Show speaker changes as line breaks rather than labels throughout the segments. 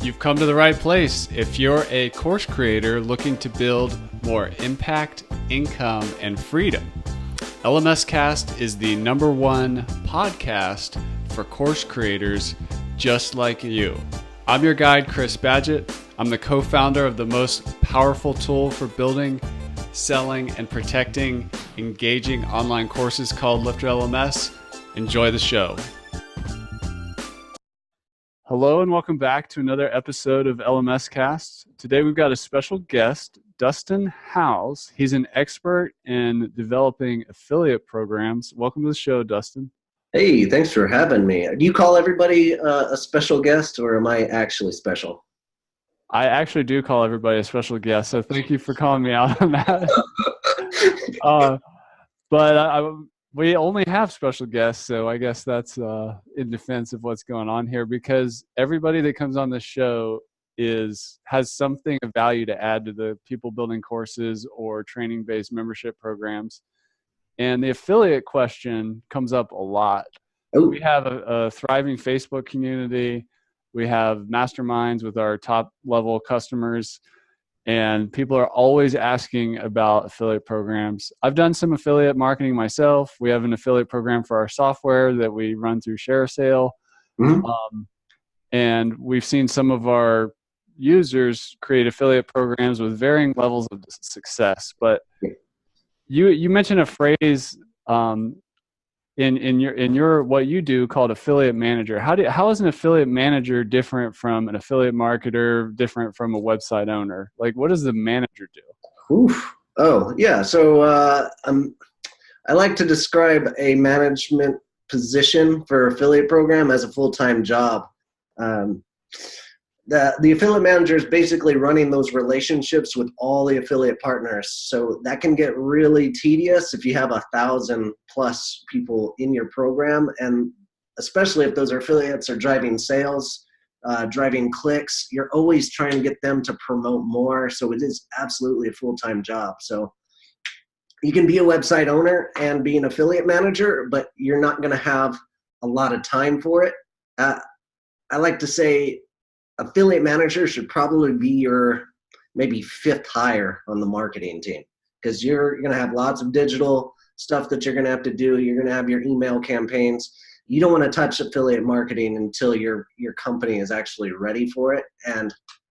You've come to the right place. If you're a course creator looking to build more impact, income, and freedom, LMScast is the #1 podcast for course creators just like you. I'm your guide, Chris Badgett. I'm the co-founder of the most powerful tool for building, selling, and protecting engaging online courses called LifterLMS. Enjoy the show. Hello and welcome back to another episode of LMScast. Today we've got a special guest, Dustin Howes. He's an expert in developing affiliate programs. Welcome to the show, Dustin.
Hey, thanks for having me. Do you call everybody a special guest, or am I actually special?
I actually do call everybody a special guest, so thank you for calling me out on that. We only have special guests, so I guess that's in defense of what's going on here, because everybody that comes on this show has something of value to add to the people building courses or training-based membership programs. And the affiliate question comes up a lot.
Ooh.
We have a thriving Facebook community. We have masterminds with our top-level customers. And people are always asking about affiliate programs. I've done some affiliate marketing myself. We have an affiliate program for our software that we run through ShareSale.
Mm-hmm.
And we've seen some of our users create affiliate programs with varying levels of success. But you mentioned a phrase in your what you do called affiliate manager. How is an affiliate manager different from an affiliate marketer, different from a website owner? Like, what does the manager do?
Oof. Oh, yeah. So I like to describe a management position for affiliate program as a full-time job. The affiliate manager is basically running those relationships with all the affiliate partners. So that can get really tedious if you have 1,000+ people in your program. And especially if those affiliates are driving sales, driving clicks, you're always trying to get them to promote more. So it is absolutely a full-time job. So you can be a website owner and be an affiliate manager, but you're not going to have a lot of time for it. I like to say, affiliate manager should probably be your maybe 5th hire on the marketing team, because you're going to have lots of digital stuff that you're going to have to do. You're going to have your email campaigns. You don't want to touch affiliate marketing until your company is actually ready for it, and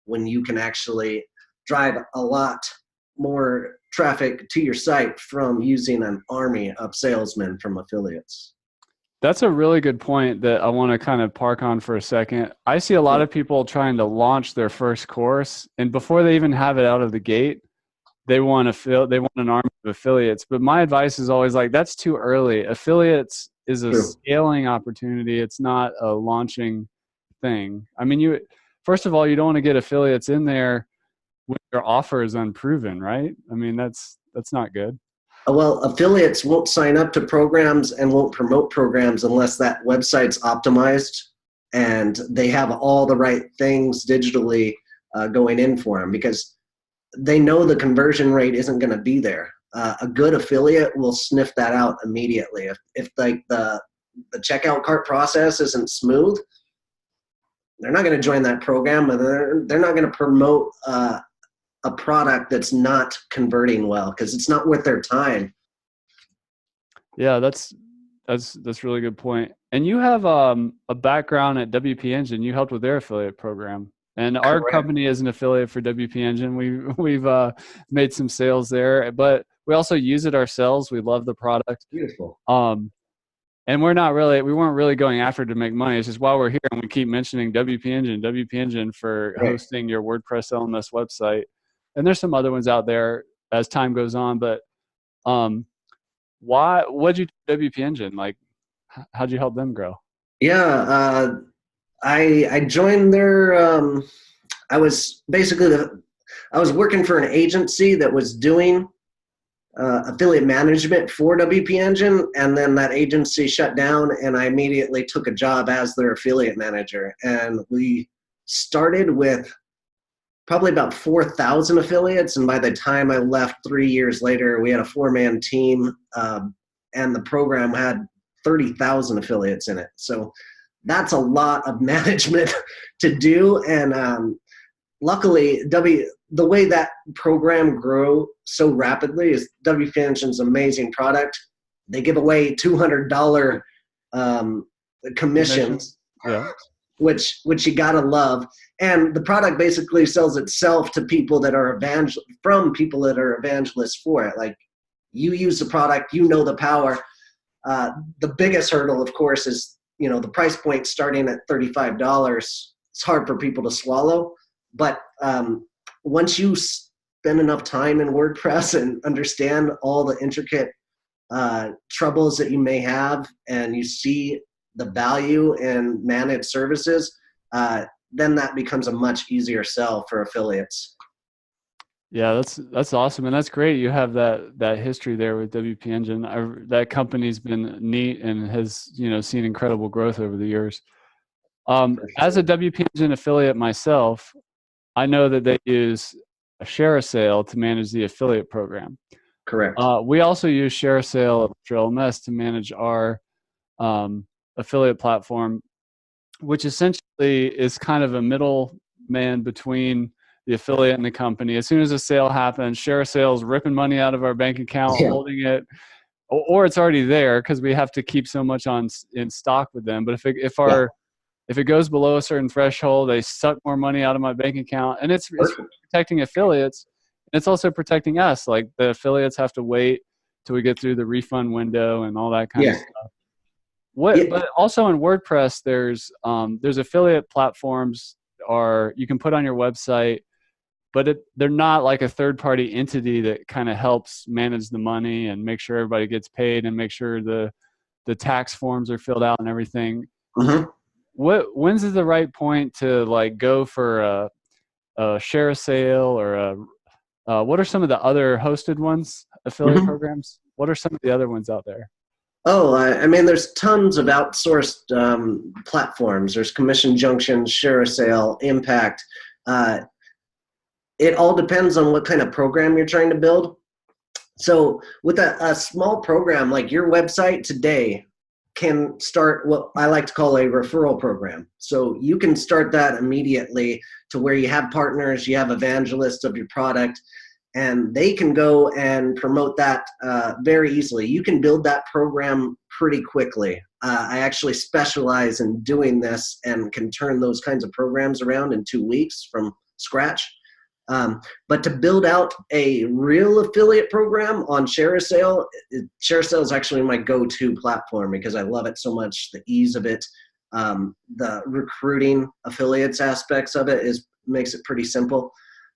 when you can actually drive a lot more traffic to your site from using an army of salesmen from affiliates.
That's a really good point that I want to kind of park on for a second. I see a lot of people trying to launch their first course, and before they even have it out of the gate, they want an army of affiliates. But my advice is always like, that's too early. Affiliates is a scaling opportunity. It's not a launching thing. I mean, first of all, you don't want to get affiliates in there when your offer is unproven, right? I mean, that's not good.
Well, affiliates won't sign up to programs and won't promote programs unless that website's optimized and they have all the right things digitally going in for them, because they know the conversion rate isn't going to be there. A good affiliate will sniff that out immediately. If like the checkout cart process isn't smooth, they're not going to join that program, and they're not going to promote a product that's not converting well, because it's not worth their time.
Yeah, that's a really good point. And you have a background at WPengine. You helped with their affiliate program, and our
Correct.
company is an affiliate for WPengine. We've made some sales there, but we also use it ourselves. We love the product.
Beautiful.
And we weren't really going after it to make money. It's just while we're here and we keep mentioning WPengine for hosting your WordPress LMS website. And there's some other ones out there as time goes on, but what'd you do WPengine? Like, how'd you help them grow?
Yeah, I joined their, I was working for an agency that was doing affiliate management for WPengine, and then that agency shut down, and I immediately took a job as their affiliate manager. And we started with probably about 4,000 affiliates, and by the time I left 3 years later, we had a 4-man team, and the program had 30,000 affiliates in it. So that's a lot of management to do. And luckily, the way that program grew so rapidly is WPengine's amazing product. They give away $200 commissions,
yeah,
which you gotta love. And the product basically sells itself to people that are people that are evangelists for it. Like, you use the product, you know the power. The biggest hurdle, of course, is the price point starting at $35. It's hard for people to swallow, but once you spend enough time in WordPress and understand all the intricate troubles that you may have, and you see the value in managed services, then that becomes a much easier sell for affiliates.
Yeah, that's awesome, and that's great. You have that history there with WPengine. That company's been neat and has seen incredible growth over the years. As a WPengine affiliate myself, I know that they use a ShareASale to manage the affiliate program.
Correct.
We also use ShareASale at LifterLMS to manage our affiliate platform, which essentially is kind of a middleman between the affiliate and the company. As soon as a sale happens, ShareASale is ripping money out of our bank account, holding it, or it's already there because we have to keep so much in stock with them. But if it goes below a certain threshold, they suck more money out of my bank account, and it's protecting affiliates. And it's also protecting us. Like, the affiliates have to wait till we get through the refund window and all that kind of stuff. But also in WordPress, there's affiliate platforms you can put on your website, but they're not like a third-party entity that kind of helps manage the money and make sure everybody gets paid and make sure the tax forms are filled out and everything.
Mm-hmm.
When's the right point to like go for a ShareASale or what are some of the other hosted ones, affiliate programs? What are some of the other ones out there?
Oh, I mean, there's tons of outsourced platforms. There's Commission Junction, ShareASale, Impact. It all depends on what kind of program you're trying to build. So with a small program, like your website today can start what I like to call a referral program. So you can start that immediately to where you have partners, you have evangelists of your product, and they can go and promote that very easily. You can build that program pretty quickly. I actually specialize in doing this and can turn those kinds of programs around in 2 weeks from scratch. But to build out a real affiliate program on ShareASale is actually my go-to platform because I love it so much. The ease of it, the recruiting affiliates aspects of it makes it pretty simple.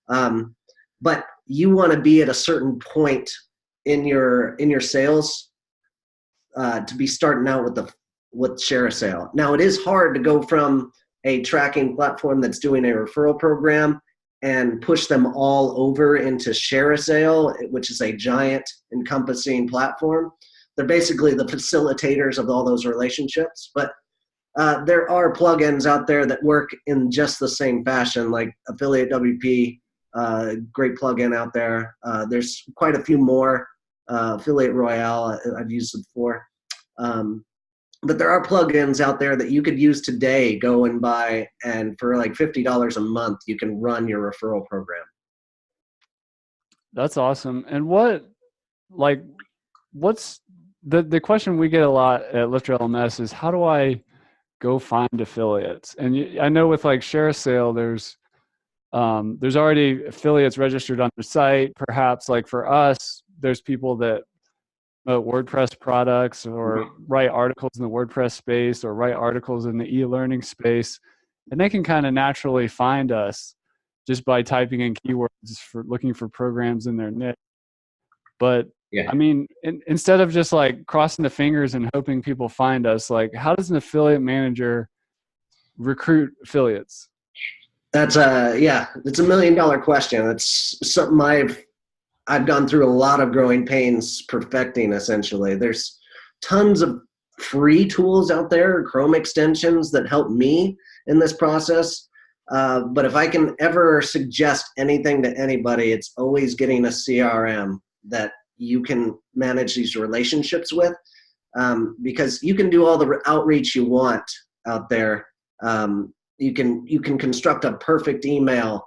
But you want to be at a certain point in your sales to be starting out with ShareASale. Now, it is hard to go from a tracking platform that's doing a referral program and push them all over into ShareASale, which is a giant encompassing platform. They're basically the facilitators of all those relationships. But there are plugins out there that work in just the same fashion, like Affiliate WP, great plugin out there. There's quite a few more. Affiliate Royale, I've used it before. But there are plugins out there that you could use today, go and buy, and for like $50 a month, you can run your referral program.
That's awesome. And what's the question we get a lot at LifterLMS is, how do I go find affiliates? And I know with like ShareASale, there's already affiliates registered on the site. Perhaps like for us, there's people that WordPress products or write articles in the WordPress space or write articles in the e-learning space, and they can kind of naturally find us just by typing in keywords for looking for programs in their niche. But I mean, instead of just like crossing the fingers and hoping people find us, like, how does an affiliate manager recruit affiliates?
That's it's $1 million question. It's something I've gone through a lot of growing pains perfecting, essentially. There's tons of free tools out there, Chrome extensions that help me in this process. But if I can ever suggest anything to anybody, it's always getting a CRM that you can manage these relationships with, because you can do all the outreach you want. out there. You can construct a perfect email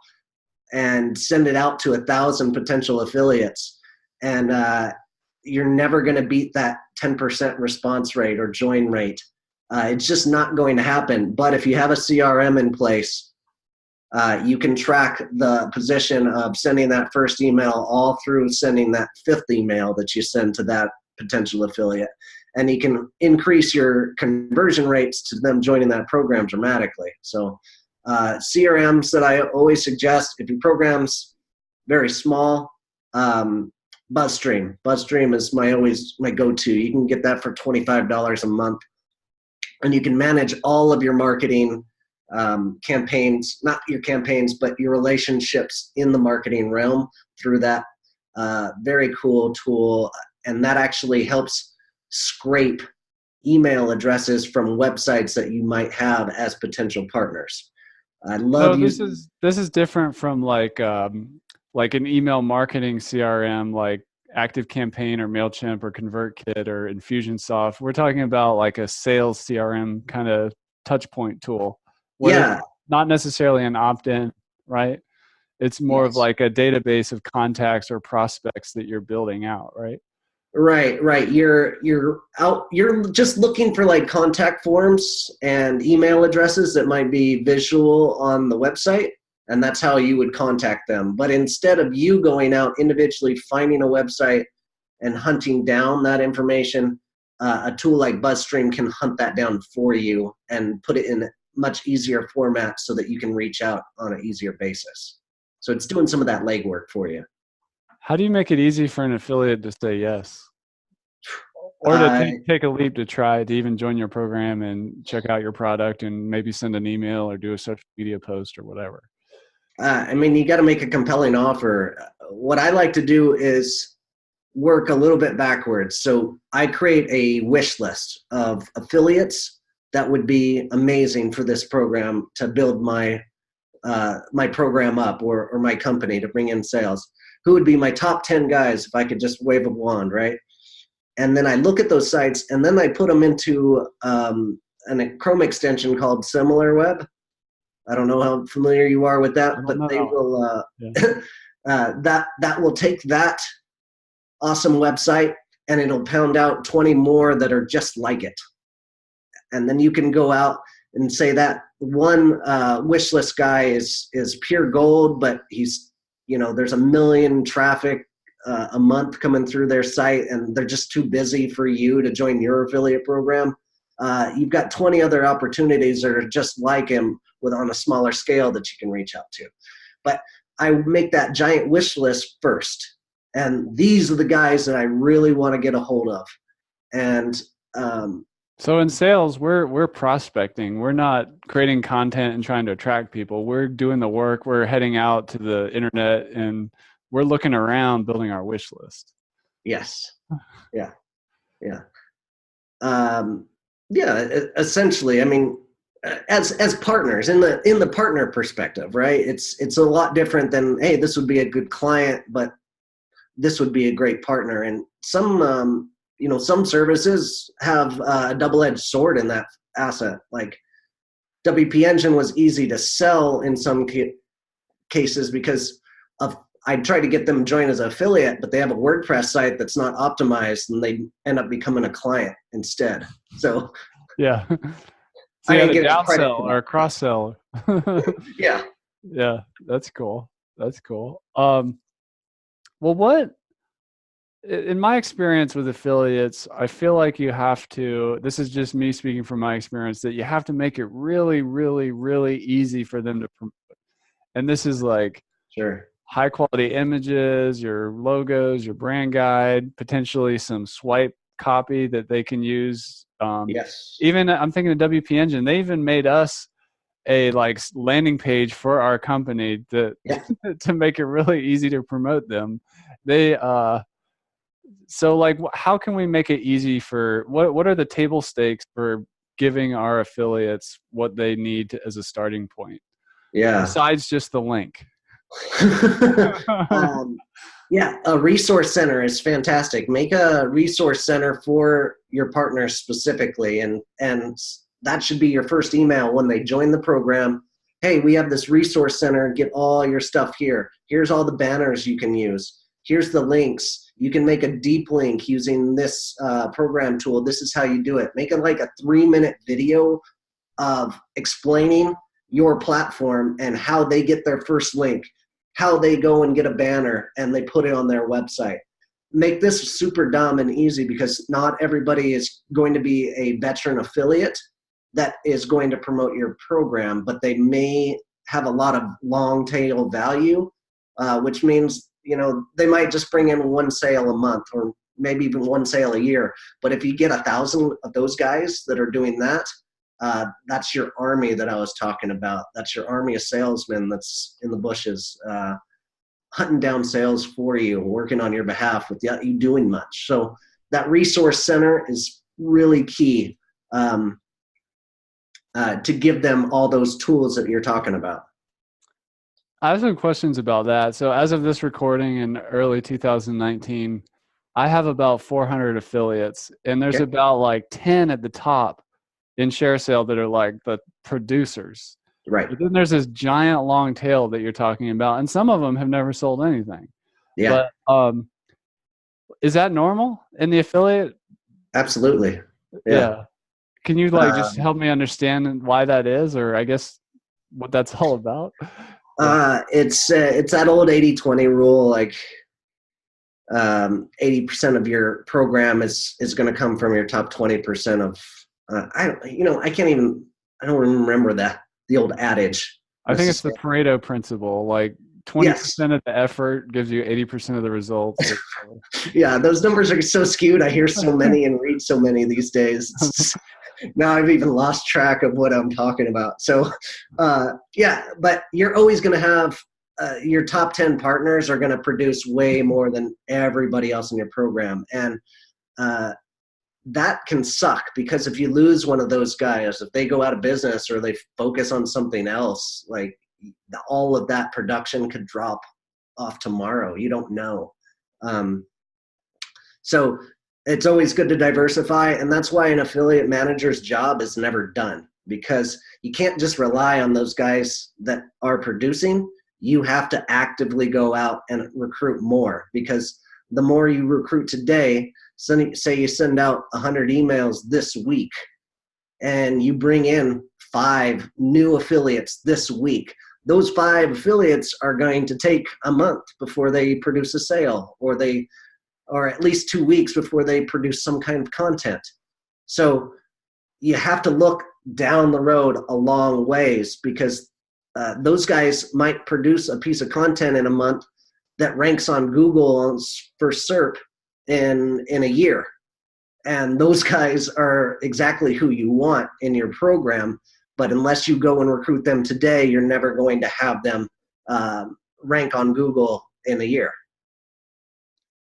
and send it out to 1,000 potential affiliates, and you're never going to beat that 10% response rate or join rate. It's just not going to happen. But if you have a CRM in place, you can track the position of sending that first email all through sending that fifth email that you send to that potential affiliate. And you can increase your conversion rates to them joining that program dramatically. So CRMs that I always suggest, if your program's very small, BuzzStream. BuzzStream is my go-to. You can get that for $25 a month. And you can manage all of your marketing campaigns, not your campaigns, but your relationships in the marketing realm through that very cool tool. And that actually helps scrape email addresses from websites that you might have as potential partners. I love
this is different from like an email marketing CRM like ActiveCampaign or MailChimp or ConvertKit or Infusionsoft. We're talking about like a sales CRM kind of touch point tool.
Yeah.
Not necessarily an opt-in, right? It's more of like a database of contacts or prospects that you're building out, right?
Right. You're just looking for like contact forms and email addresses that might be visual on the website, and that's how you would contact them. But instead of you going out individually finding a website and hunting down that information, a tool like BuzzStream can hunt that down for you and put it in a much easier format so that you can reach out on an easier basis. So it's doing some of that legwork for you.
How do you make it easy for an affiliate to say yes? Or to take a leap to try to even join your program and check out your product and maybe send an email or do a social media post or whatever?
You got to make a compelling offer. What I like to do is work a little bit backwards. So I create a wish list of affiliates that would be amazing for this program to build my program up or my company to bring in sales. Who would be my top 10 guys if I could just wave a wand, right? And then I look at those sites and then I put them into a Chrome extension called SimilarWeb. I don't know how familiar you are with that, but they will that will take that awesome website and it'll pound out 20 more that are just like it. And then you can go out and say that one wish list guy is pure gold, but he's, there's 1 million traffic a month coming through their site and they're just too busy for you to join your affiliate program. You've got 20 other opportunities that are just like him on a smaller scale that you can reach out to. But I make that giant wish list first. And these are the guys that I really want to get a hold of. And
so in sales, we're prospecting. We're not creating content and trying to attract people. We're doing the work. We're heading out to the internet and we're looking around building our wish list.
Yes. Yeah. Essentially, as partners in the partner perspective, right? It's a lot different than, hey, this would be a good client, but this would be a great partner. And some services have a double-edged sword in that asset. Like WPengine was easy to sell in some cases because I tried to get them joined as an affiliate, but they have a WordPress site that's not optimized and they end up becoming a client instead. So
yeah. So you had a downsell or a cross sell.
Yeah.
Yeah, that's cool. Well, what in my experience with affiliates, I feel like you have to, this is just me speaking from my experience, that you have to make it really, really, really easy for them to promote. And this is like high quality images, your logos, your brand guide, potentially some swipe copy that they can use.
Yes.
Even I'm thinking of WPengine, they even made us a like landing page for our company to make it really easy to promote them. So like, how can we make it easy for, what are the table stakes for giving our affiliates what they need as a starting point?
Yeah.
Besides just the link.
A resource center is fantastic. Make a resource center for your partners specifically and that should be your first email when they join the program. Hey, we have this resource center. Get all your stuff here. Here's all the banners you can use. Here's the links. You can make a deep link using this program tool. This is how you do it. Make it like a 3-minute video of explaining your platform and how they get their first link, how they go and get a banner and they put it on their website. Make this super dumb and easy, because not everybody is going to be a veteran affiliate that is going to promote your program, but they may have a lot of long tail value, which means, you know, they might just bring in one sale a month or maybe even one sale a year. But if you get 1,000 of those guys that are doing that, that's your army that I was talking about. That's your army of salesmen that's in the bushes, hunting down sales for you, working on your behalf without you doing much. So that resource center is really key, to give them all those tools that you're talking about.
I have some questions about that. So as of this recording in early 2019, I have about 400 affiliates, and there's about like 10 at the top in ShareSale that are like the producers.
Right.
But then there's this giant long tail that you're talking about, and some of them have never sold anything.
Yeah.
But is that normal in the affiliate?
Absolutely.
Yeah. Can you like just help me understand why that is, or I guess what that's all about?
It's that old 80-20 rule. Like 80% of your program is going to come from your top 20% of. I don't remember the old adage.
I think it's the Pareto Principle. Like 20% of the effort gives you 80% of the results.
Yeah, those numbers are so skewed. I hear so many and read so many these days. Now I've even lost track of what I'm talking about. So, but you're always going to have your top 10 partners are going to produce way more than everybody else in your program. And that can suck, because if you lose one of those guys, if they go out of business or they focus on something else, like all of that production could drop off tomorrow. You don't know. So it's always good to diversify. And that's why an affiliate manager's job is never done, because you can't just rely on those guys that are producing. You have to actively go out and recruit more, because the more you recruit today, say you send out 100 emails this week and you bring in 5 new affiliates this week, those 5 affiliates are going to take a month before they produce a sale, or at least 2 weeks before they produce some kind of content. So you have to look down the road a long ways, because those guys might produce a piece of content in a month that ranks on Google for SERP in a year. And those guys are exactly who you want in your program. But unless you go and recruit them today, you're never going to have them rank on Google in a year.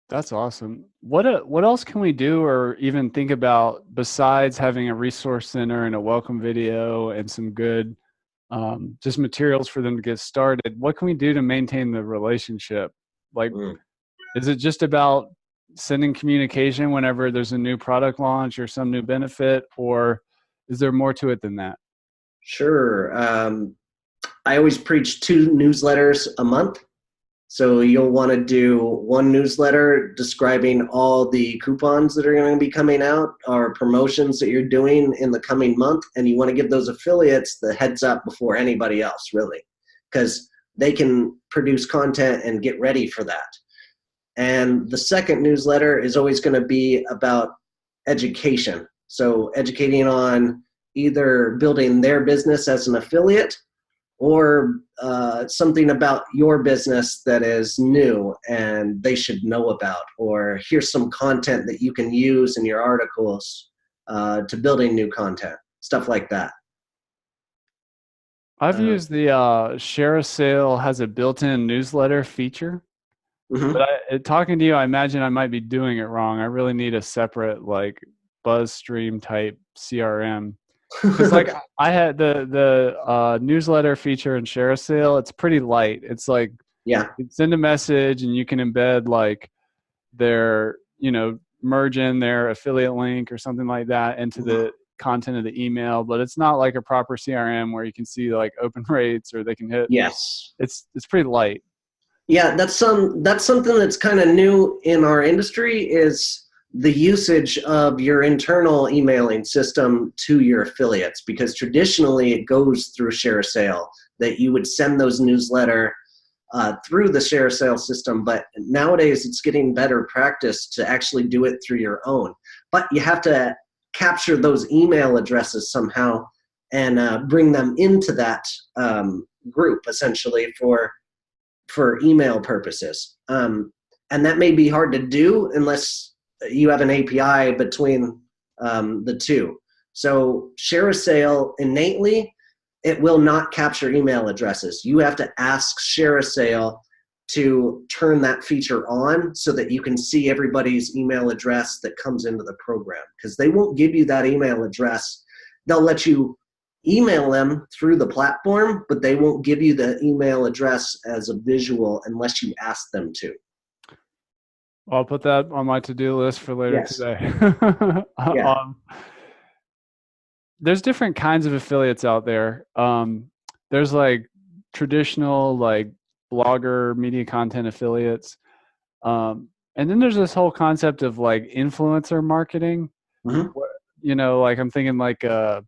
That's awesome. What else can we do or even think about besides having a resource center and a welcome video and some good just materials for them to get started? What can we do to maintain the relationship? Like, is it just about sending communication whenever there's a new product launch or some new benefit, or is there more to it than that?
Sure. I always preach 2 newsletters a month. So you'll want to do one newsletter describing all the coupons that are going to be coming out or promotions that you're doing in the coming month. And you want to give those affiliates the heads up before anybody else, really, because they can produce content and get ready for that. And the second newsletter is always going to be about education. So educating on either building their business as an affiliate, or something about your business that is new and they should know about, or here's some content that you can use in your articles to building new content, stuff like that.
I've used the ShareSale has a built-in newsletter feature. But talking to you, I imagine I might be doing it wrong. I really need a separate like BuzzStream type CRM. Because like I had the newsletter feature in ShareSale, it's pretty light. It's like you can send a message and you can embed like their, merge in their affiliate link or something like that into content of the email, but it's not like a proper CRM where you can see like open rates or they can hit.
Yes.
It's pretty light.
Yeah, that's something that's kind of new in our industry is the usage of your internal emailing system to your affiliates, because traditionally it goes through Share a Sale, that you would send those newsletter through the Share a Sale system, but nowadays it's getting better practice to actually do it through your own. But you have to capture those email addresses somehow and bring them into that group essentially for email purposes. And that may be hard to do unless you have an API between the two. So Share a Sale innately, it will not capture email addresses. You have to ask Share a Sale to turn that feature on so that you can see everybody's email address that comes into the program, because they won't give you that email address. They'll let you email them through the platform, but they won't give you the email address as a visual unless you ask them to.
I'll put that on my to-do list for later today.
Yeah.
There's different kinds of affiliates out there. There's like traditional like blogger media content affiliates. And then there's this whole concept of like influencer marketing.
Mm-hmm.
You know, like I'm thinking like a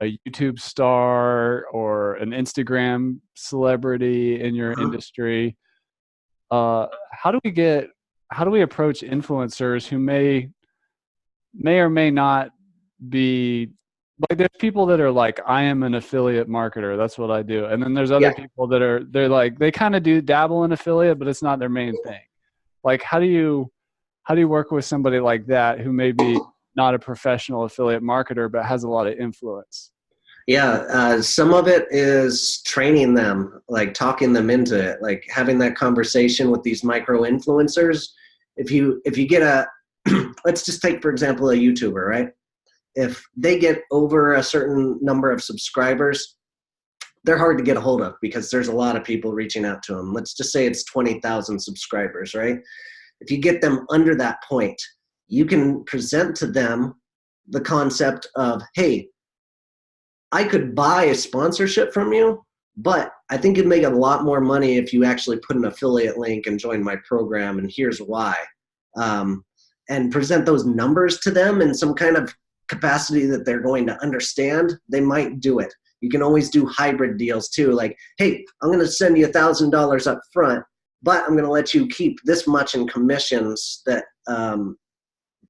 YouTube star or an Instagram celebrity in your industry. How do we approach influencers who may or may not be like, there's people that are like, I am an affiliate marketer, that's what I do. And then there's other people that they're like, they kind of do dabble in affiliate, but it's not their main thing. Like, how do you work with somebody like that who may be not a professional affiliate marketer, but has a lot of influence?
Yeah, some of it is training them, like talking them into it, like having that conversation with these micro influencers. If you get let's just take, for example, a YouTuber, right? If they get over a certain number of subscribers, they're hard to get a hold of because there's a lot of people reaching out to them. Let's just say it's 20,000 subscribers, right? If you get them under that point, you can present to them the concept of, hey, I could buy a sponsorship from you, but I think you'd make a lot more money if you actually put an affiliate link and join my program, and here's why. And present those numbers to them in some kind of capacity that they're going to understand. They might do it. You can always do hybrid deals too, like, hey, I'm going to send you $1,000 up front, but I'm going to let you keep this much in commissions that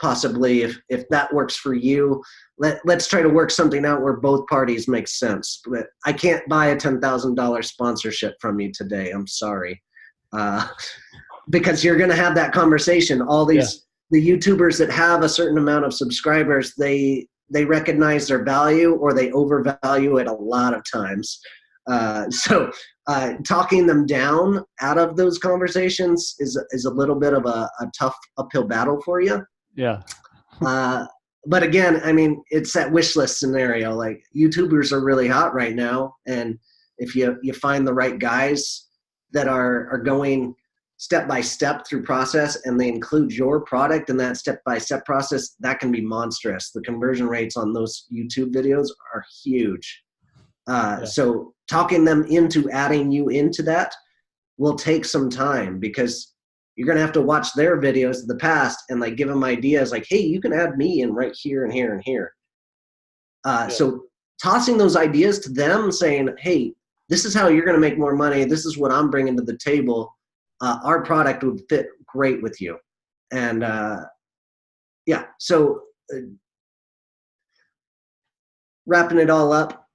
possibly if that works for you, let's try to work something out where both parties make sense. But I can't buy a $10,000 sponsorship from you today. I'm sorry. Because you're going to have that conversation. All these, the YouTubers that have a certain amount of subscribers, they recognize their value, or they overvalue it a lot of times. So talking them down out of those conversations is a little bit of a tough uphill battle for you.
Yeah.
But again, I mean, it's that wish list scenario. Like, YouTubers are really hot right now, and if you find the right guys that are going step by step through process, and they include your product in that step by step process, that can be monstrous. The conversion rates on those YouTube videos are huge. So talking them into adding you into that will take some time, because you're going to have to watch their videos of the past and like give them ideas like, hey, you can add me in right here and here and here. So tossing those ideas to them, saying, hey, this is how you're going to make more money. This is what I'm bringing to the table. Our product would fit great with you. And so wrapping it all up,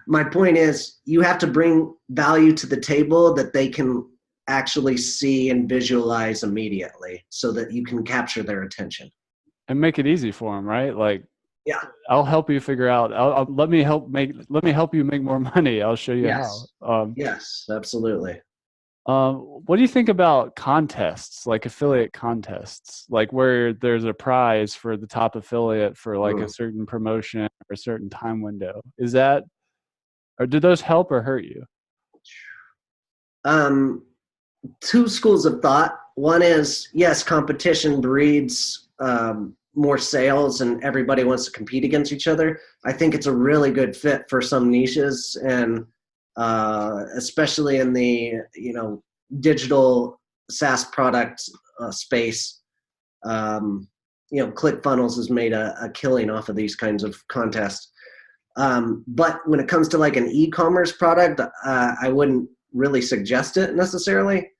my point is, you have to bring value to the table that they can actually see and visualize immediately, so that you can capture their attention
and make it easy for them, right? Like, I'll help you figure out. Let me help you make more money. I'll show you how.
Yes, absolutely.
What do you think about contests, like affiliate contests, like where there's a prize for the top affiliate for like a certain promotion or a certain time window? Is that, or do those help or hurt you?
Two schools of thought. One is, yes, competition breeds more sales and everybody wants to compete against each other, I think it's a really good fit for some niches, and especially in the digital SaaS product space. ClickFunnels has made a killing off of these kinds of contests. But when it comes to like an e-commerce product, I wouldn't really suggest it necessarily.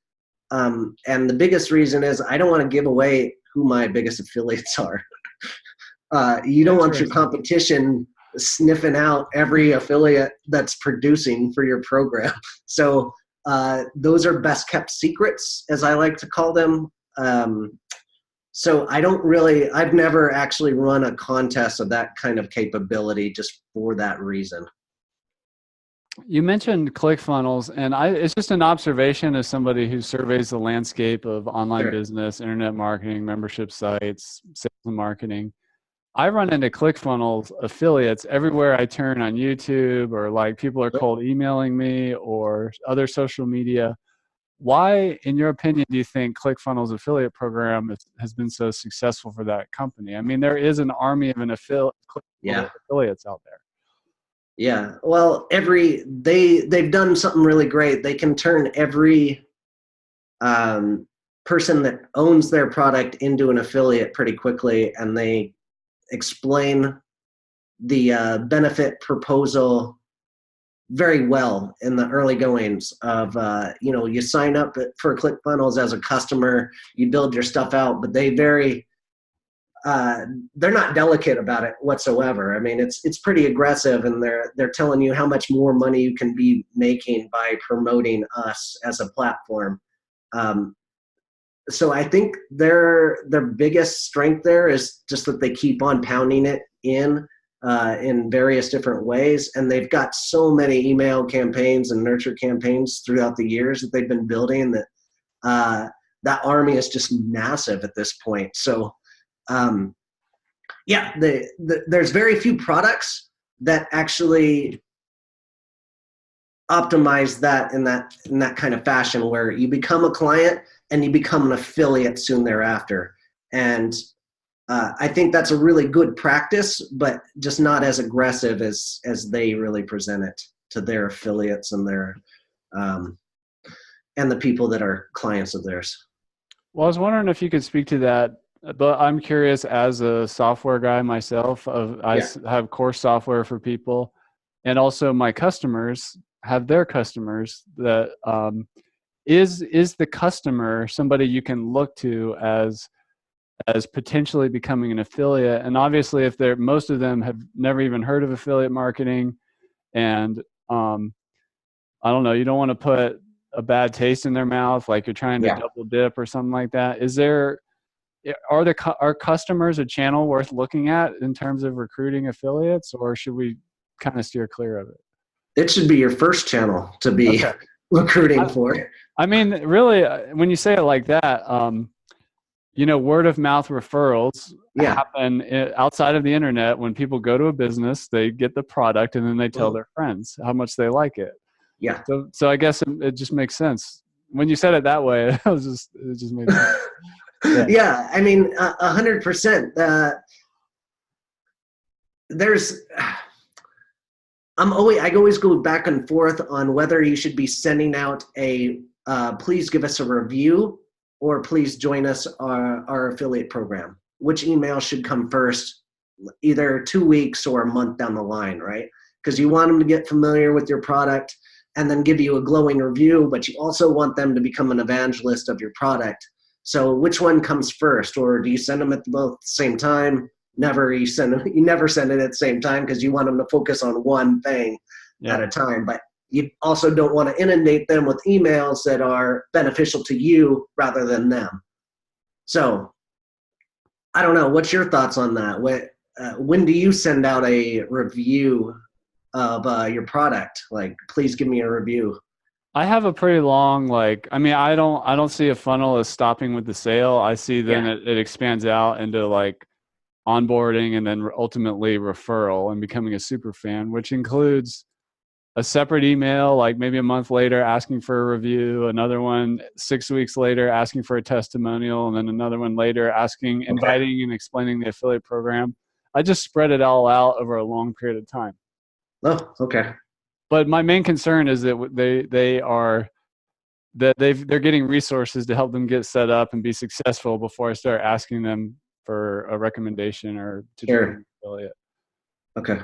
And the biggest reason is I don't want to give away who my biggest affiliates are. You don't want your competition sniffing out every affiliate that's producing for your program. So those are best kept secrets, as I like to call them. So I've never actually run a contest of that kind of capability just for that reason.
You mentioned ClickFunnels, and it's just an observation as somebody who surveys the landscape of online business, internet marketing, membership sites, sales and marketing. I run into ClickFunnels affiliates everywhere I turn on YouTube, or like people are cold emailing me or other social media. Why, in your opinion, do you think ClickFunnels affiliate program has been so successful for that company? I mean, there is an army of affiliates out there.
Yeah, well, they've done something really great. They can turn every person that owns their product into an affiliate pretty quickly, and they explain the benefit proposal very well in the early goings of, you sign up for ClickFunnels as a customer, you build your stuff out, but they're not delicate about it whatsoever. I mean, it's pretty aggressive, and they're telling you how much more money you can be making by promoting us as a platform. So I think their biggest strength there is just that they keep on pounding it in various different ways, and they've got so many email campaigns and nurture campaigns throughout the years that they've been building that that army is just massive at this point. So. There's very few products that actually optimize that in that kind of fashion, where you become a client and you become an affiliate soon thereafter. And I think that's a really good practice, but just not as aggressive as they really present it to their affiliates and their and the people that are clients of theirs.
Well, I was wondering if you could speak to that. But I'm curious, as a software guy myself, I have course software for people, and also my customers have their customers. That is the customer somebody you can look to as potentially becoming an affiliate? And obviously, if most of them have never even heard of affiliate marketing, and I don't know, you don't want to put a bad taste in their mouth, like you're trying to double dip or something like that. Are customers a channel worth looking at in terms of recruiting affiliates, or should we kind of steer clear of it?
It should be your first channel to be recruiting for.
I mean, really, when you say it like that, word of mouth referrals happen outside of the internet. When people go to a business, they get the product and then they tell their friends how much they like it.
Yeah.
So I guess it just makes sense. When you said it that way, it just made sense.
Yeah, I mean, 100%. I always go back and forth on whether you should be sending out a please give us a review or please join us our affiliate program. Which email should come first, either 2 weeks or a month down the line, right? Because you want them to get familiar with your product and then give you a glowing review, but you also want them to become an evangelist of your product. So which one comes first, or do you send them at both at the same time? You never send it at the same time, because you want them to focus on one thing at a time. But you also don't want to inundate them with emails that are beneficial to you rather than them. So I don't know. What's your thoughts on that? When do you send out a review of your product? Like, please give me a review.
I have a pretty long, I don't see a funnel as stopping with the sale. I see then it expands out into like onboarding and then ultimately referral and becoming a super fan, which includes a separate email, like maybe a month later asking for a review, another one 6 weeks later asking for a testimonial, and then another one later asking, inviting and explaining the affiliate program. I just spread it all out over a long period of time.
Oh, okay.
But my main concern is that they're getting resources to help them get set up and be successful before I start asking them for a recommendation or to join an affiliate.
Okay.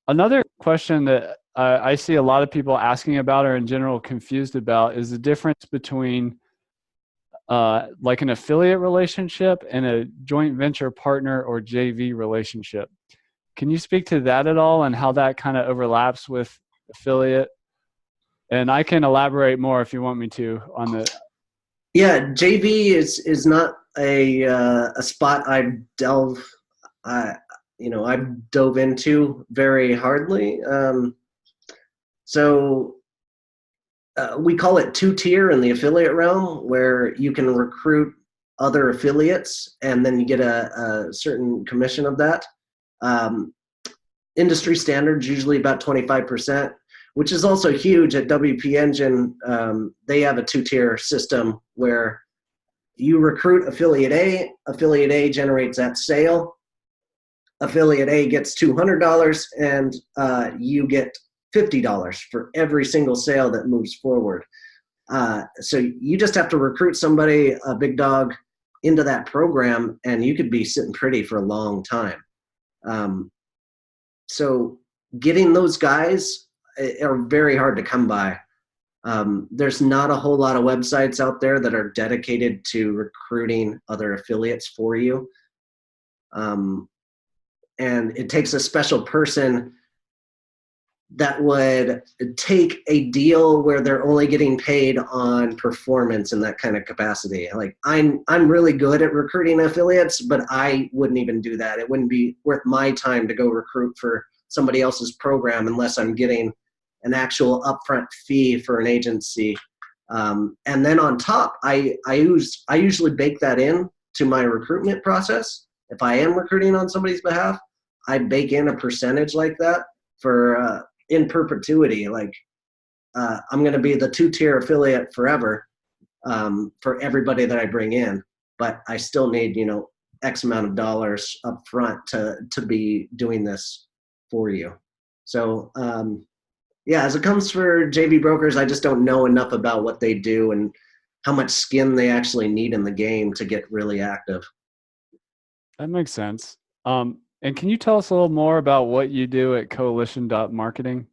Another question that I see a lot of people asking about or in general confused about is the difference between like an affiliate relationship and a joint venture partner or JV relationship. Can you speak to that at all and how that kind of overlaps with affiliate? And I can elaborate more if you want me to on the.
Yeah, JV is not a spot I've dove into very hardly. So we call it two-tier in the affiliate realm, where you can recruit other affiliates and then you get a certain commission of that. Industry standards usually about 25%, which is also huge at WPengine. They have a two-tier system where you recruit affiliate A generates that sale. Affiliate A gets $200 and you get $50 for every single sale that moves forward. So you just have to recruit somebody, a big dog, into that program, and you could be sitting pretty for a long time. So getting those guys are very hard to come by. There's not a whole lot of websites out there that are dedicated to recruiting other affiliates for you. And it takes a special person that would take a deal where they're only getting paid on performance in that kind of capacity. Like I'm really good at recruiting affiliates, but I wouldn't even do that. It wouldn't be worth my time to go recruit for somebody else's program unless I'm getting an actual upfront fee for an agency. And then on top, I usually bake that in to my recruitment process. If I am recruiting on somebody's behalf, I bake in a percentage like that for in perpetuity. Like I'm going to be the two-tier affiliate forever for everybody that I bring in, but I still need, X amount of dollars up front to be doing this for you. So yeah, as it comes for JV brokers, I just don't know enough about what they do and how much skin they actually need in the game to get really active.
That makes sense. And can you tell us a little more about what you do at coalition.marketing?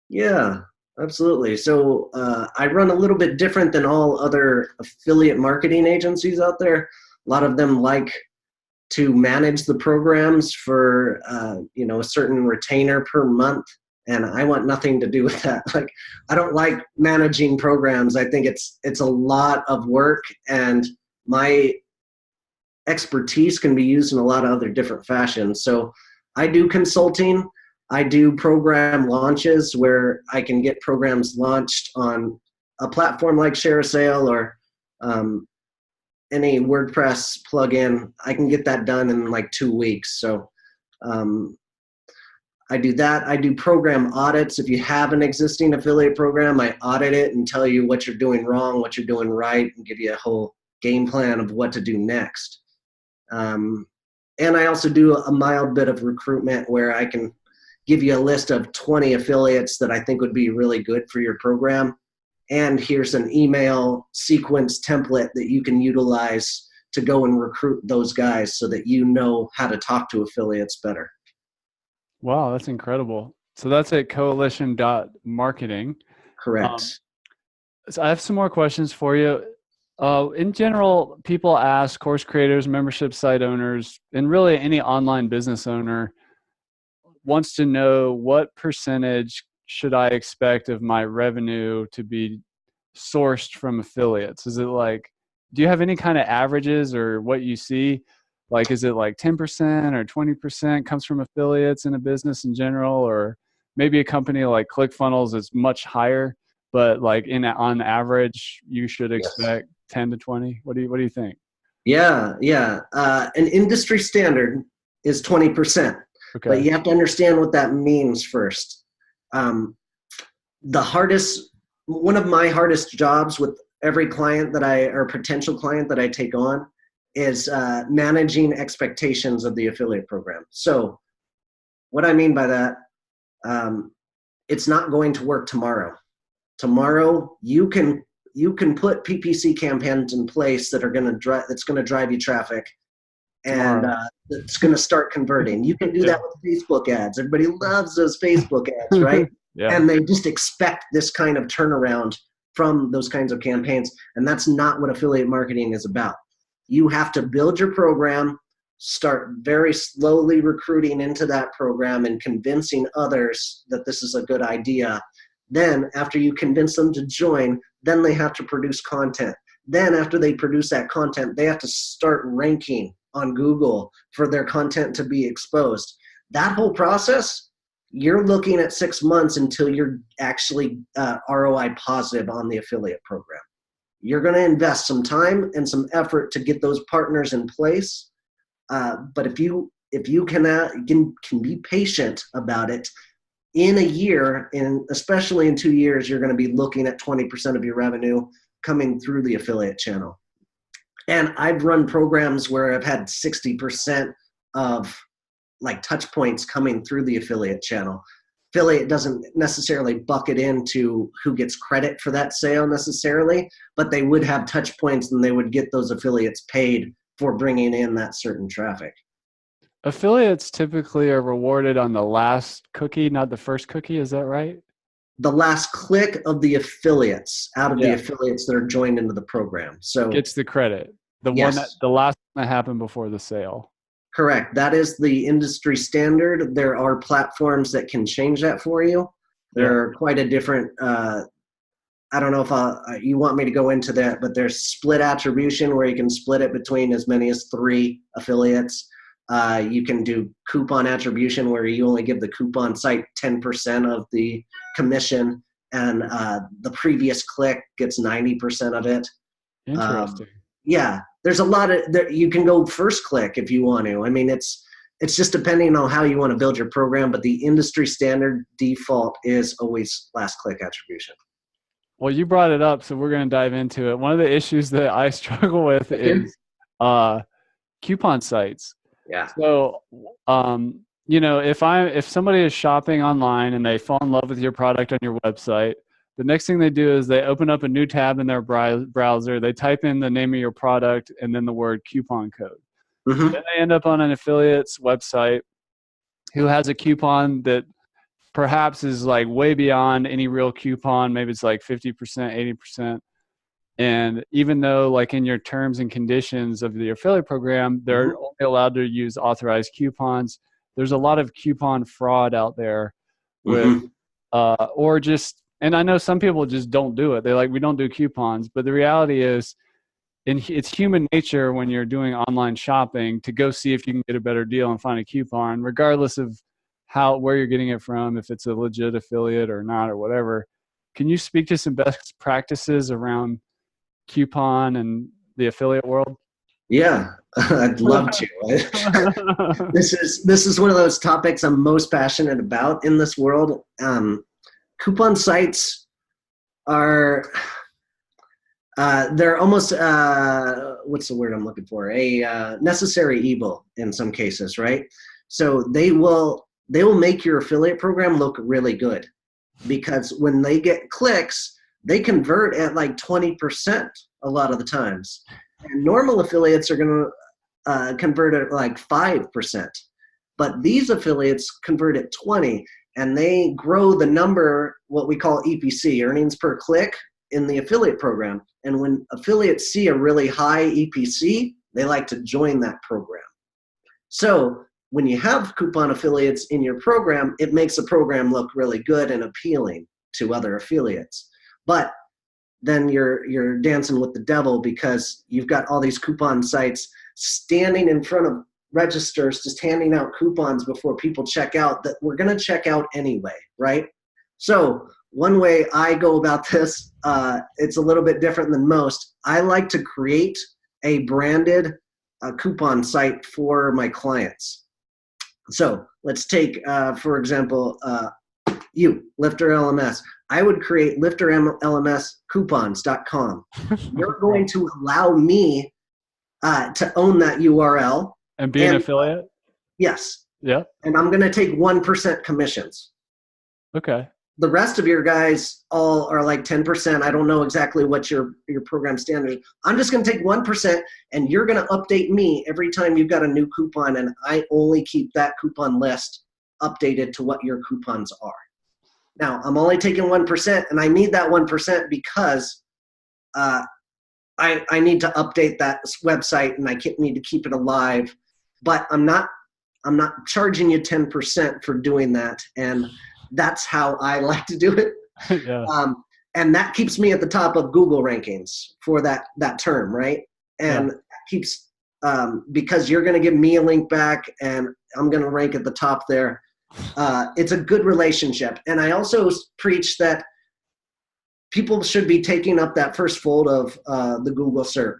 Yeah, absolutely. So I run a little bit different than all other affiliate marketing agencies out there. A lot of them like to manage the programs for a certain retainer per month, and I want nothing to do with that. Like, I don't like managing programs. I think it's a lot of work, and my expertise can be used in a lot of other different fashions. So I do consulting. I do program launches where I can get programs launched on a platform like ShareASale or any WordPress plugin. I can get that done in like 2 weeks. So I do that. I do program audits. If you have an existing affiliate program, I audit it and tell you what you're doing wrong, what you're doing right, and give you a whole game plan of what to do next. And I also do a mild bit of recruitment where I can give you a list of 20 affiliates that I think would be really good for your program. And here's an email sequence template that you can utilize to go and recruit those guys so that you know how to talk to affiliates better.
Wow, that's incredible. So that's at coalition.marketing.
Correct.
So I have some more questions for you. In general, people ask course creators, membership site owners, and really any online business owner wants to know what percentage should I expect of my revenue to be sourced from affiliates? Is it like, do you have any kind of averages or what you see? Like, is it like 10% or 20% comes from affiliates in a business in general, or maybe a company like Clickfunnels is much higher, but like on average, you should expect 10 to 20. What do you think?
Yeah. An industry standard is 20%.
Okay.
But you have to understand what that means first. One of my hardest jobs with every client or potential client that I take on is managing expectations of the affiliate program. So what I mean by that, it's not going to work tomorrow. Tomorrow you can put PPC campaigns in place that's going to drive you traffic, and it's going to start converting. You can do that with Facebook ads. Everybody loves those Facebook ads, right?
Yeah.
And they just expect this kind of turnaround from those kinds of campaigns. And that's not what affiliate marketing is about. You have to build your program, start very slowly recruiting into that program and convincing others that this is a good idea. Then after you convince them to join, then they have to produce content. Then after they produce that content, they have to start ranking on Google for their content to be exposed. That whole process, you're looking at 6 months until you're actually ROI positive on the affiliate program. You're going to invest some time and some effort to get those partners in place. But if you can be patient about it, in a year, and especially in 2 years, you're going to be looking at 20% of your revenue coming through the affiliate channel. And I've run programs where I've had 60% of like touch points coming through the affiliate channel. Affiliate doesn't necessarily bucket into who gets credit for that sale necessarily, but they would have touch points and they would get those affiliates paid for bringing in that certain traffic.
Affiliates typically are rewarded on the last cookie, not the first cookie. Is that right?
The last click of the affiliates out of the affiliates that are joined into the program. So
gets the credit. The last one that happened before the sale.
Correct. That is the industry standard. There are platforms that can change that for you. There are quite a different, I don't know if you want me to go into that, but there's split attribution where you can split it between as many as 3 affiliates. You can do coupon attribution where you only give the coupon site 10% of the commission, and the previous click gets 90% of it.
Interesting.
There's a lot of you can go first click if you want to. I mean, it's just depending on how you want to build your program, but the industry standard default is always last click attribution.
Well, you brought it up, so we're going to dive into it. One of the issues that I struggle with is coupon sites.
Yeah.
So, if somebody is shopping online and they fall in love with your product on your website, the next thing they do is they open up a new tab in their browser. They type in the name of your product and then the word coupon code.
Mm-hmm.
Then they end up on an affiliate's website who has a coupon that perhaps is like way beyond any real coupon. Maybe it's like 50%, 80%. And even though like in your terms and conditions of the affiliate program, they're only allowed to use authorized coupons. There's a lot of coupon fraud out there with, and I know some people just don't do it. They're like, we don't do coupons. But the reality is, it's human nature when you're doing online shopping to go see if you can get a better deal and find a coupon, regardless of where you're getting it from, if it's a legit affiliate or not or whatever. Can you speak to some best practices around coupon and the affiliate world?
Yeah, I'd love to. This is one of those topics I'm most passionate about in this world. Coupon sites are they're almost what's the word I'm looking for? A necessary evil in some cases, right? So they will make your affiliate program look really good, because when they get clicks, they convert at like 20% a lot of the times. And normal affiliates are going to convert at like 5%. But these affiliates convert at 20%, and they grow the number, what we call EPC, earnings per click, in the affiliate program. And when affiliates see a really high EPC, they like to join that program. So when you have coupon affiliates in your program, it makes the program look really good and appealing to other affiliates. But then you're dancing with the devil, because you've got all these coupon sites standing in front of registers just handing out coupons before people check out, that we're going to check out anyway, right? So one way I go about this, it's a little bit different than most. I like to create a branded coupon site for my clients. So let's take, for example, LifterLMS. I would create LifterLMScoupons.com. You're going to allow me to own that URL.
And be an affiliate?
Yes.
Yeah.
And I'm going to take 1% commissions.
Okay.
The rest of your guys all are like 10%. I don't know exactly what your program standard is. I'm just going to take 1%, and you're going to update me every time you've got a new coupon, and I only keep that coupon list updated to what your coupons are. Now, I'm only taking 1%, and I need that 1% because I need to update that website, and I need to keep it alive. But I'm not charging you 10% for doing that, and that's how I like to do it.
Yeah.
And that keeps me at the top of Google rankings for that term, right? And that keeps because you're going to give me a link back, and I'm going to rank at the top there. It's a good relationship. And I also preach that people should be taking up that first fold of the Google SERP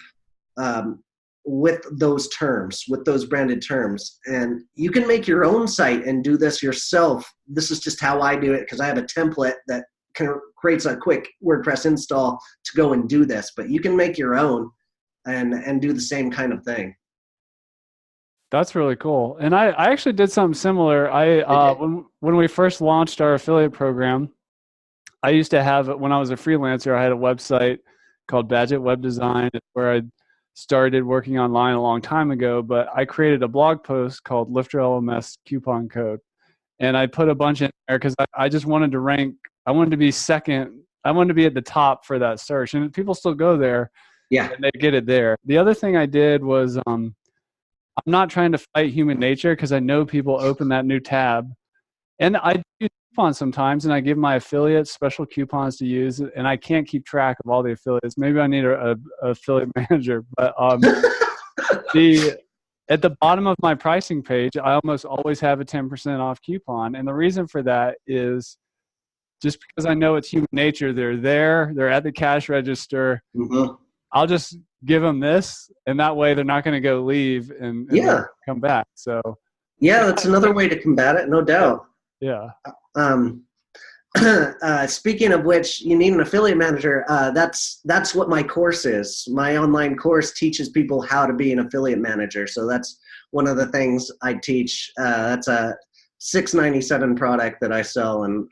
with those terms, with those branded terms. And you can make your own site and do this yourself. This is just how I do it because I have a template that creates a quick WordPress install to go and do this. But you can make your own and do the same kind of thing.
That's really cool. And I actually did something similar. When we first launched our affiliate program, I used to have, when I was a freelancer, I had a website called Badget Web Design where I started working online a long time ago, but I created a blog post called LifterLMS coupon code. And I put a bunch in there because I just wanted to rank. I wanted to be second. I wanted to be at the top for that search. And people still go there.
Yeah.
And they get it there. The other thing I did was I'm not trying to fight human nature because I know people open that new tab. And I do coupons sometimes, and I give my affiliates special coupons to use, and I can't keep track of all the affiliates. Maybe I need a affiliate manager. But at the bottom of my pricing page, I almost always have a 10% off coupon. And the reason for that is just because I know it's human nature. They're there. They're at the cash register.
Mm-hmm.
I'll just give them this, and that way they're not going to go leave and come back. So
that's another way to combat it, no doubt.
Yeah.
Speaking of which, you need an affiliate manager. That's what my course is. My online course teaches people how to be an affiliate manager. So that's one of the things I teach. That's a $697 product that I sell, and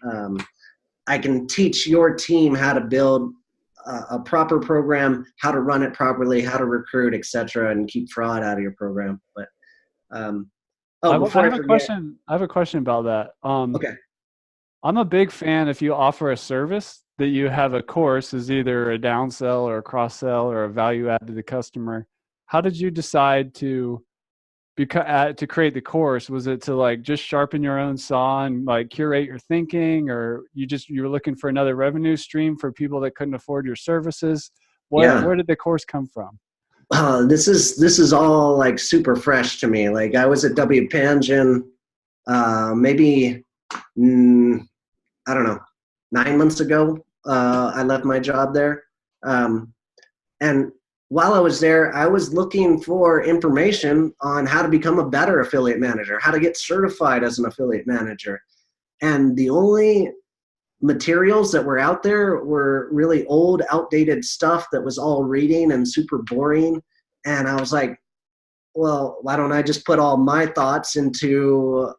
I can teach your team how to build a proper program, how to run it properly, how to recruit, etc., and keep fraud out of your program. But
I have a question. I have a question about that.
Okay.
I'm a big fan if you offer a service that you have a course is either a downsell or a cross sell or a value add to the customer. How did you decide to create the course? Was it to just sharpen your own saw and curate your thinking, or you were looking for another revenue stream for people that couldn't afford your services? Where did the course come from?
This is all super fresh to me. I was at WPengine maybe I don't know, 9 months ago. I left my job there, and while I was there, I was looking for information on how to become a better affiliate manager, how to get certified as an affiliate manager. And the only materials that were out there were really old, outdated stuff that was all reading and super boring. And I was like, well, why don't I just put all my thoughts into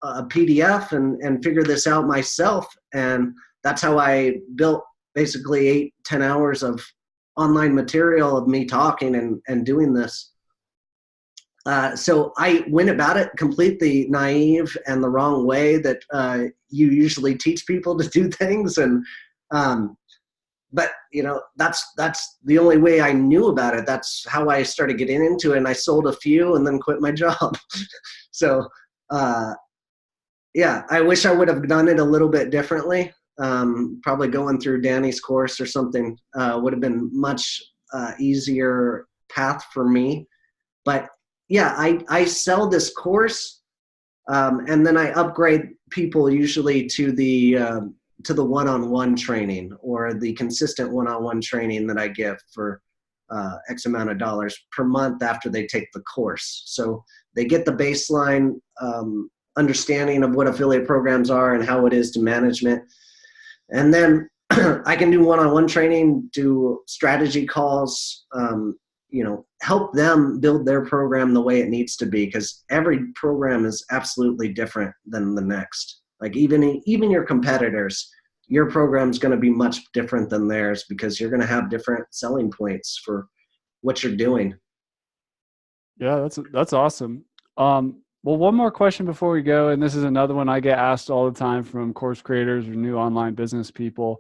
a PDF and figure this out myself? And that's how I built basically 8-10 hours of online material of me talking and doing this. So I went about it completely naive and the wrong way that you usually teach people to do things. And but that's the only way I knew about it. That's how I started getting into it. And I sold a few and then quit my job. So I wish I would have done it a little bit differently. Probably going through Danny's course or something would have been much easier path for me. But I sell this course, and then I upgrade people usually to the one-on-one training or the consistent one-on-one training that I give for X amount of dollars per month after they take the course. So they get the baseline understanding of what affiliate programs are and how it is to management. And then I can do one-on-one training, do strategy calls, help them build their program the way it needs to be, because every program is absolutely different than the next. Like even your competitors, your program is going to be much different than theirs because you're going to have different selling points for what you're doing.
Yeah, that's awesome. Well, one more question before we go, and this is another one I get asked all the time from course creators or new online business people.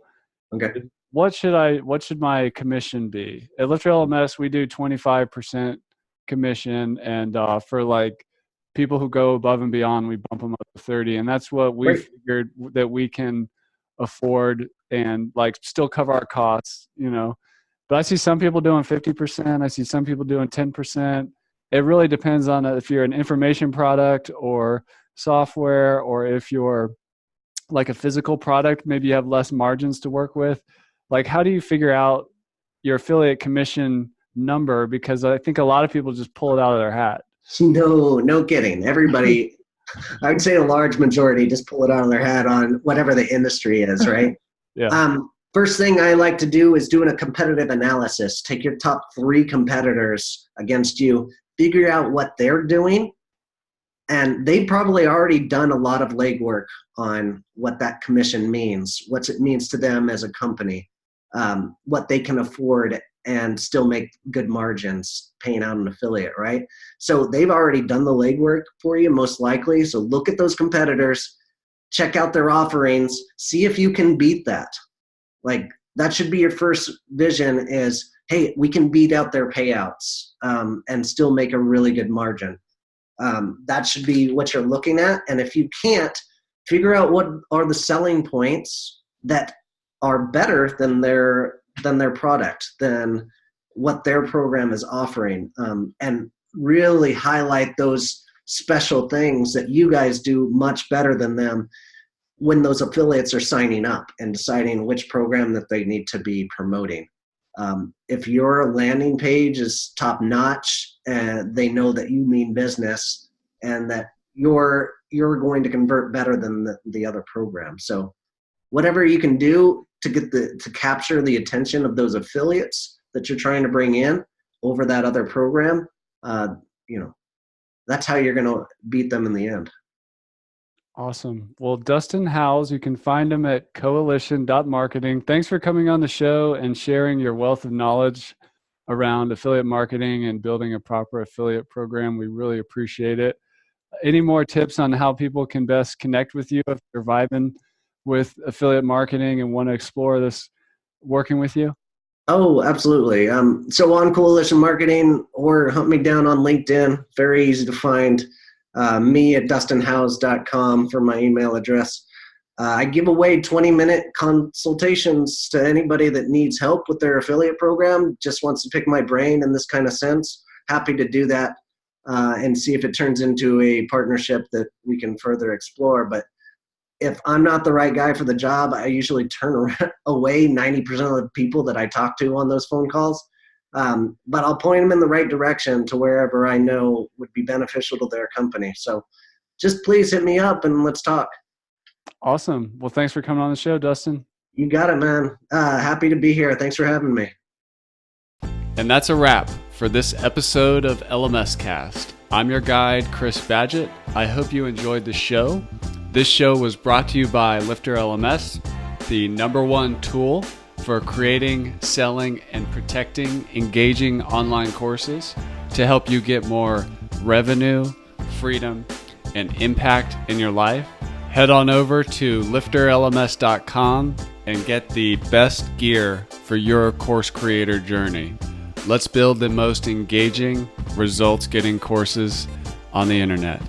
Okay.
What should my commission be? At LifterLMS, we do 25% commission, and for like people who go above and beyond, we bump them up to 30, and that's what we figured that we can afford and like still cover our costs, But I see some people doing 50%. I see some people doing 10%. It really depends on if you're an information product or software, or if you're like a physical product, maybe you have less margins to work with. Like, how do you figure out your affiliate commission number? Because I think a lot of people just pull it out of their hat.
No kidding. Everybody, I would say a large majority just pull it out of their hat on whatever the industry is, right?
Yeah.
First thing I like to do is doing a competitive analysis. Take your top 3 competitors against you, figure out what they're doing, and they've probably already done a lot of legwork on what that commission means, what it means to them as a company, what they can afford and still make good margins paying out an affiliate, right? So they've already done the legwork for you, most likely. So look at those competitors, check out their offerings, see if you can beat that. Like, that should be your first vision is, hey, we can beat out their payouts and still make a really good margin. That should be what you're looking at. And if you can't, figure out what are the selling points that are better than their product, than what their program is offering, and really highlight those special things that you guys do much better than them when those affiliates are signing up and deciding which program that they need to be promoting. If your landing page is top notch and they know that you mean business and that you're going to convert better than the other program. So whatever you can do to capture the attention of those affiliates that you're trying to bring in over that other program, that's how you're going to beat them in the end.
Awesome. Well, Dustin Howes, you can find him at coalition.marketing. Thanks for coming on the show and sharing your wealth of knowledge around affiliate marketing and building a proper affiliate program. We really appreciate it. Any more tips on how people can best connect with you if they're vibing with affiliate marketing and want to explore this working with you?
Oh, absolutely. So on Coalition Marketing, or hunt me down on LinkedIn. Very easy to find. Me at dustinhowes.com for my email address. I give away 20-minute consultations to anybody that needs help with their affiliate program, just wants to pick my brain in this kind of sense. Happy to do that and see if it turns into a partnership that we can further explore. But if I'm not the right guy for the job, I usually turn away 90% of the people that I talk to on those phone calls. But I'll point them in the right direction to wherever I know would be beneficial to their company. So just please hit me up and let's talk.
Awesome. Well, thanks for coming on the show, Dustin.
You got it, man. Happy to be here. Thanks for having me.
And that's a wrap for this episode of LMScast. I'm your guide, Chris Badgett. I hope you enjoyed the show. This show was brought to you by LifterLMS, the #1 tool for creating, selling, and protecting engaging online courses to help you get more revenue, freedom, and impact in your life. Head on over to LifterLMS.com and get the best gear for your course creator journey. Let's build the most engaging, results-getting courses on the internet.